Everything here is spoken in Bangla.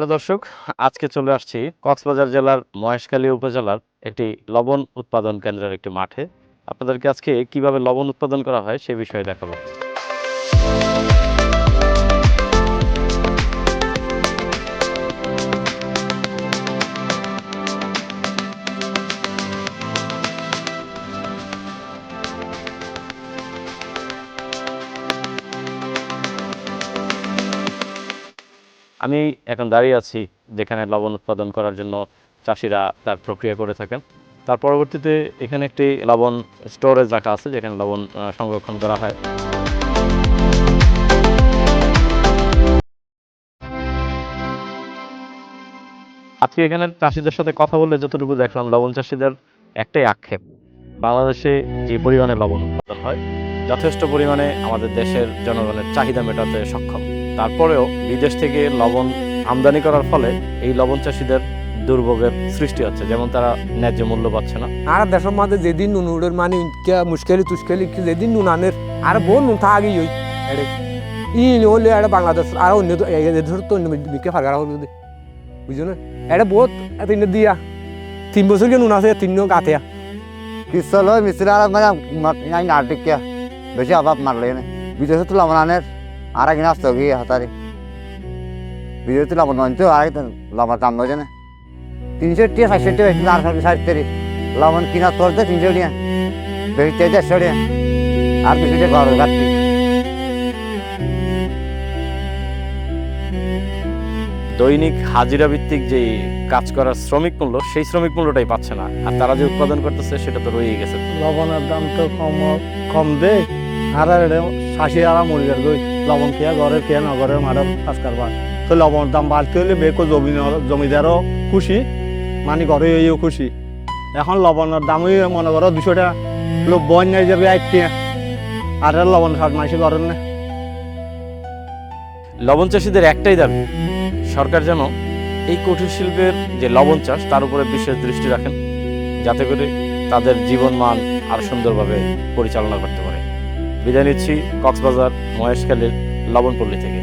হ্যালো দর্শক, আজকে চলে আসছি কক্সবাজার জেলার মহেশখালী উপজেলার একটি লবণ উৎপাদন কেন্দ্রের একটি মাঠে। আপনাদেরকে আজকে কিভাবে লবণ উৎপাদন করা হয় সে বিষয়ে দেখাবো। আমি এখন দাঁড়িয়ে আছি যেখানে লবণ উৎপাদন করার জন্য চাষিরা তার প্রক্রিয়া করে থাকেন। তার পরবর্তীতে এখানে একটি লবণ স্টোরেজ রাখা আছে যেখানে লবণ সংরক্ষণ করা হয়। আজকে এখানে চাষিদের সাথে কথা বলে যতটুকু দেখলাম, লবণ চাষিদের একটাই আক্ষেপ, বাংলাদেশে যে পরিমাণে লবণ উৎপাদন হয় যথেষ্ট পরিমাণে আমাদের দেশের জনগণের চাহিদা মেটাতে সক্ষম। তারপরেও বিদেশ থেকে লবণ আমদানি করার ফলে এই লবণ চাষিদের দুর্ভোগের সৃষ্টি হচ্ছে, যেমন তারা ন্যায্য মূল্য পাচ্ছে না। আর দেশের মধ্যে যেদিন নুন উড়ের মানে মুশকিলি তুশকিলি যেদিন নুন আনের আর বহু নুন থাকি ওই এড়ে ই হলে এটা বাংলাদেশ আর অন্য দেশের তো অন্য দিকে ফারগারা হল বুঝছো না এটা বহুত তিন দিয়া 3 বছর কে নুন আছে 3 গাতে কিসল হয় মিস্ত্রি আর মানে নাটিকা বেশি অভাব মারলে না বিদেশে তো লবণ আনের আর কিনা আসতে গিয়ে হাতারে বিদেশে তো লবণ আনতো আর লবণ দাম নয় জানে 300 টিয়া 400 টিয়া আর 450 লবণ কিনা তোরতে 300 টিয়া বেশি 400 টিয়া আর কিছু টিয়া ঘর ঘাটতি দৈনিক হাজিরা ভিত্তিক যে কাজ করার শ্রমিক মূল্য, সেই শ্রমিক মূল্যটাই পাচ্ছে না, আর তারা যে উৎপাদন করতেছে সেটা তো রয়েই গেছে। লবণের দাম তো কম দে আর শাশি আর মুরগের গই লবণ খেয়া ঘরের খেয়া নগরের মাঠের কাজ করবার তো লবণের দাম বাড়তে হলে বেকো জমিদারও খুশি মানে ঘরে হইও খুশি। এখন লবণের দামই মনে করো 200 টাকা লোক বন্যায় যাবে 8 টাকা আর লবণ শাক মাসি করেন না। লবণ চাষীদের একটাই দাবি, সরকার যেন এই কুটির শিল্পের যে লবণ চাষ তার উপরে বিশেষ দৃষ্টি রাখেন, যাতে করে তাদের জীবনমান আরো সুন্দরভাবে পরিচালনা করতে পারে। বিদায় নিচ্ছি কক্সবাজার মহেশখালীর লবণপল্লী থেকে।